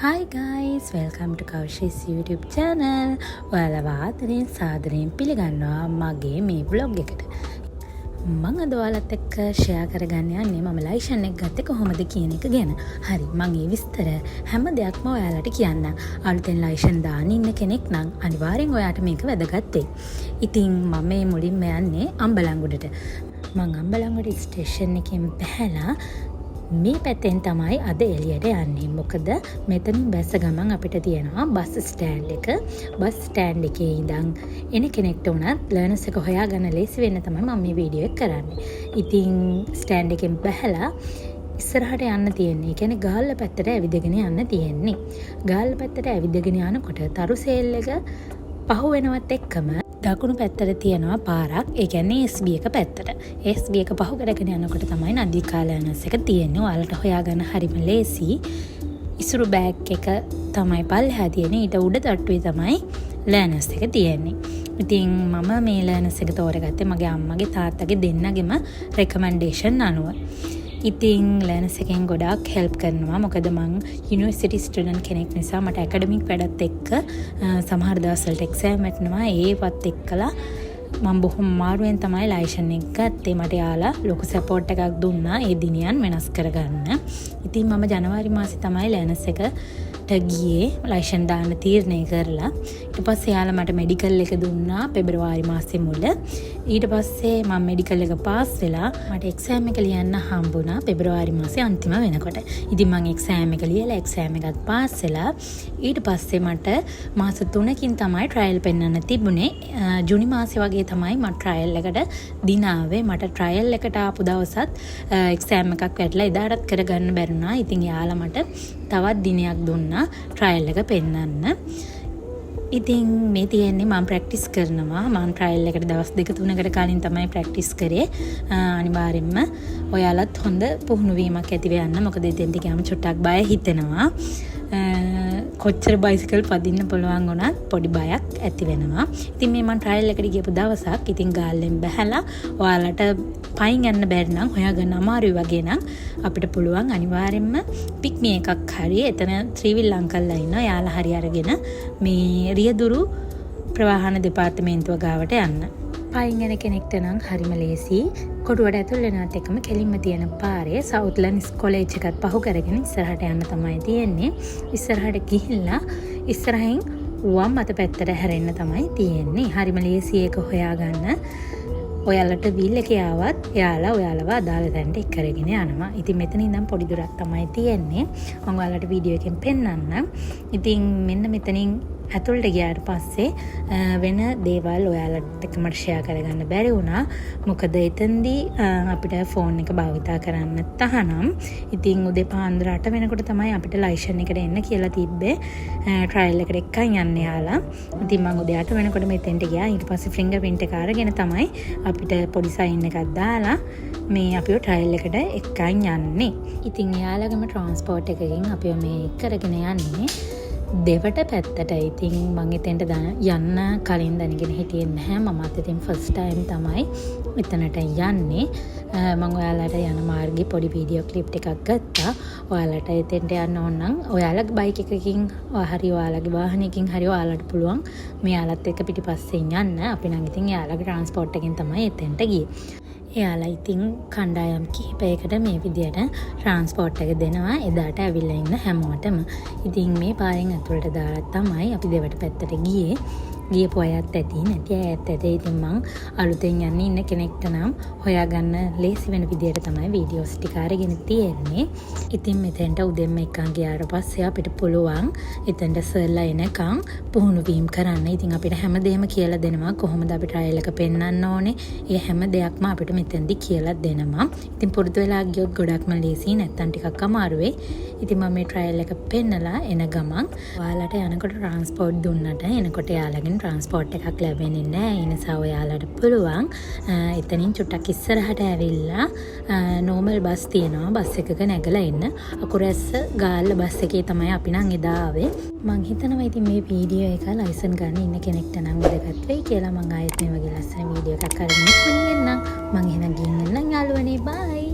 Hi guys, welcome to Kaushis YouTube channel. ඔයාලා වාදනයෙන් සාදරයෙන් පිළිගන්නවා මගේ මේ vlog එකට. මම අද ඔයාලත් එක්ක share කරගන්න යන්නේ මම ලයිසන් එක ගත්තේ කොහොමද කියන එක ගැන. හරි, මම මේ විස්තර හැම දෙයක්ම ඔයාලට කියන්නම්. අලුතෙන් ලයිසන් දාන්න ඉන්න කෙනෙක් නම් අනිවාර්යෙන් ඔයාට මේක වැදගත් වෙයි. ඉතින් මම මේ මුලින්ම යන්නේ අම්බලන්ගොඩට. මම අම්බලන්ගොඩ ස්ටේෂන් එකෙන් බැහැලා මේ පැත්තෙන් තමයි අද එළියට යන්නේ. මොකද මෙතනින් බැස්ස ගමන් අපිට තියෙනවා බස් ස්ටෑන්ඩ් එක. බස් ස්ටෑන්ඩ් එකේ ඉඳන් එන කෙනෙක්ට උනත් ලර්නර්ස් එක හොයාගන්න ලේසි වෙන්න තමයි මම මේ වීඩියෝ එක කරන්නේ. ඉතින් ස්ටෑන්ඩ් එකෙන් බැහැලා ඉස්සරහට යන්න තියෙන්නේ. ඒ කියන්නේ ගාල්ල පැත්තට ඇවිදගෙන යන්න තියෙන්නේ. ගාල්ල පැත්තට ඇවිදගෙන යනකොට තරුසේල් එක පහු වෙනවත් එක්කම දකුණු පැත්තට තියෙනවා පාරක්. ඒ කියන්නේ SB එක පැත්තට. SB එක පහු කරගෙන යනකොට තමයි නදිකා ලර්නර්ස් එක තියෙන්නේ. ඔයාලට හොයාගන්න හරිම ලේසි. ඉසුරු බෑග් එක තමයි පල්ලෙහා තියෙන්නේ. ඊට උඩ තට්ටුවේ තමයි ලර්නර්ස් එක තියෙන්නේ. ඉතින් මම මේ ලර්නර්ස් එක තෝරගත්තේ මගේ අම්මගේ තාත්තගේ දෙන්නගෙම රෙකමෙන්ඩේෂන් අනුව. ඉතින් ලර්නර්ස් එකෙන් ගොඩාක් හෙල්ප් කරනවා. මොකද මං යුනිවර්සිටි ස්ටුඩන්ට් කෙනෙක් නිසා මට ඇකඩමික් වැඩත් එක්ක සමහර දවස්වලට එක්සෑම් වැටෙනවා. ඒවත් එක්කලා මම බොහොම අමාරුවෙන් තමයි ලයිසන් එක ගත්තේ. මට යාලා ලොකු සපෝට් එකක් දුන්නා ඒ දිනයන් වෙනස් කරගන්න. ඉතින් මම ජනවාරි මාසේ තමයි ලර්නර්ස් එකට ගියේ ලයිසන් දාන්න තීරණය කරලා. ඊට පස්සේ යාලා මට මෙඩිකල් එක දුන්නා පෙබරවාරි මාසේ මුල. ඊට පස්සේ මම මෙඩිකල් එක පාස් වෙලා මට එක්සෑම් එක ලියන්න හම්බුණා පෙබරවාරි මාසේ අන්තිම වෙනකොට. ඉතින් මම එක්සෑම් එක ලියලා එක්සෑම් එකත් පාස් වෙලා ඊට පස්සේ මට මාස 3කින් තමයි ට්‍රයල් පෙන්වන්න තිබුණේ. ජූනි මාසේ වගේ තමයි මම ට්‍රයල් එකට දිනාවේ. මට ට්‍රයල් එකට ආපු දවසත් එක්සෑම් එකක් වැටලා එදාටත් කරගන්න බැරුණා. ඉතින් යාලා මට තවත් දිනයක් දුන්නා ට්‍රයල් එක පෙන්වන්න. ඉතින් මේ තියෙන්නේ මම ප්‍රැක්ටිස් කරනවා. මම ට්‍රයල් එකට දවස් 2-3කට කලින් තමයි ප්‍රැක්ටිස් කරේ. අනිවාර්යෙන්ම ඔයාලත් හොඳ පුහුණු වීමක් ඇති වෙන්න. මොකද ඉතින් ගියාම චුට්ටක් බය හිතෙනවා. කොච්චර බයිසිකල් පදින්න පුළුවන් වුණත් පොඩි බයක් ඇති වෙනවා. ඉතින් මේ මම ට්‍රයල් එකට ගියපු දවසක් ඉතින් ගාල්ලෙන් බැහැලා ඔයාලට පයින් යන්න බැරි නම් හොයාගන්න අමාරුයි වගේ නම් අපිට පුළුවන් අනිවාර්යෙන්ම පික්මි එකක් හරි එතන ත්‍රිවිල් අංකල්ලා ඉන්නවා. යාලා හරි අරගෙන මේ රියදුරු ප්‍රවාහන දෙපාර්තමේන්තුව ගාවට යන්න. පයින් යන කෙනෙක්ට නම් හරිම ලේසි. කොටුවට ඇතුල් වෙනවත් එකම කෙලින්ම තියෙන පාරේ සවුත්ලන්ඩ්ස් කොලෙජ් එකත් පහු කරගෙන ඉස්සරහට යන්න තමයි තියෙන්නේ. ඉස්සරහට ගිහිල්ලා ඉස්සරහින් වම් අත පැත්තට හැරෙන්න තමයි තියෙන්නේ. හරිම ලේසි ඒක හොයාගන්න. ඔයාලට වීල් එකේ ආවත් එයාලා ඔයාලව අදාළ තැනට එක් කරගෙන යනවා. ඉතින් මෙතන ඉඳන් පොඩි දුරක් තමයි තියෙන්නේ. මම ඔයාලට වීඩියෝ එකෙන් පෙන්නන්නම්. ඉතින් මෙන්න මෙතනින් ඇතුළට ගියාට පස්සේ වෙන දේවල් ඔයාලට එක්ක මට ෂෙයා කරගන්න බැරි වුණා. මොකද එතෙන්දී අපිට ෆෝන් එක භාවිතා කරන්න තහනම්. ඉතින් උදේ පාන්දර 8 වෙනකොට තමයි අපිට ලයිසන් එකට එන්න කියලා තිබ්බේ. ට්‍රයල් එකට එක්කන් යන්න යාලා. ඉතින් මම උදේ 8 වෙනකොට මෙතෙන්ට ගියා. ඊට පස්සේ ෆින්ගර් ප්‍රින්ට් එක අරගෙන තමයි අපිට පොඩි සයින් එකක් දාලා මේ අපිව ට්‍රයල් එකට එක්කන් යන්නේ. ඉතින් යාළගම ට්‍රාන්ස්පෝර්ට් එකකින් අපිව මේ කරගෙන යන්නේ දෙවට පැත්තට. ඉතින් මම එතෙන්ට යන්න කලින් දැනගෙන හිටියේ නැහැ. මමත් ඉතින් ෆස්ට් ටයිම් තමයි මෙතනට යන්නේ. මම ඔයාලට යන මාර්ගේ පොඩි වීඩියෝ ක්ලිප් එකක් ගත්තා. ඔයාලට එතෙන්ට යන්න ඕන නම් ඔයාලගේ බයික් එකකින් හරි ඔයාලගේ වාහනයකින් හරි ඔයාලට පුළුවන් මෙයාලත් එක්ක පිටිපස්සෙන් යන්න. අපි නම් ඉතින් එයාලගේ ට්‍රාන්ස්පෝර්ට් එකෙන් තමයි එතෙන්ට ගියේ. එයාලා ඉතින් කණ්ඩායම් කිහිපයකට මේ විදියට ට්‍රාන්ස්පෝර්ට් එක දෙනවා එදාට ඇවිල්ලා ඉන්න හැමෝටම. ඉතින් මේ පාරෙන් ඇතුළට දාලා තමයි අපි දෙවට පැත්තට ගියේ. ගියපු අයත් ඇති නැති අයත් ඇති. ඉතින් මං අලුතෙන් යන්න ඉන්න කෙනෙක්ට නම් හොයාගන්න ලේසි වෙන විදියට තමයි වීඩියෝස් ටික අරගෙන තියෙන්නේ. ඉතින් මෙතෙන්ට උදෙන්ම එකන් ගියාට පස්සේ අපිට පුළුවන් එතෙන්ට සර්ලා එනකන් පුහුණු වීම කරන්න. ඉතින් අපිට හැමදේම කියලා දෙනවා කොහොමද අපි ට්‍රයල් එක පෙන්වන්න ඕනේ. ඒ හැම දෙයක්ම අපිට මෙතෙන්දි කියලා දෙනවා. ඉතින් පුරුදු වෙලා ගියොත් ගොඩක්ම ලේසි, නැත්තම් ටිකක් අමාරු වෙයි. ඉතින් මම මේ ට්‍රයල් එක පෙන්නලා එන ගමන් ඔයාලට යනකොට ට්‍රාන්ස්පෝර්ට් දුන්නට එනකොට යාළගෙන් ට්‍රාන්ස්පෝර්ට් එකක් ලැබෙන්නේ නැහැ. ඒ නිසා ඔයාලට පුළුවන් එතනින් චුට්ටක් ඉස්සරහට ඇවිල්ලා නෝමල් බස් තියෙනවා. බස් එකක නැගලා එන්න. අකුරැස්ස ගාල්ල බස් එකේ තමයි අපි නම් එදා ආවේ. මං හිතනවා ඉතින් මේ වීඩියෝ එක ලයිසන් ගන්න ඉන්න කෙනෙක්ට නම් වැදගත් වෙයි කියලා. මං ආයෙත් මේ වගේ ලස්සන වීඩියෝ එකක් අරගෙන ඉන්න. මං එහෙනම් ගිහින් එන්නම් යාළුවනේ. බයි.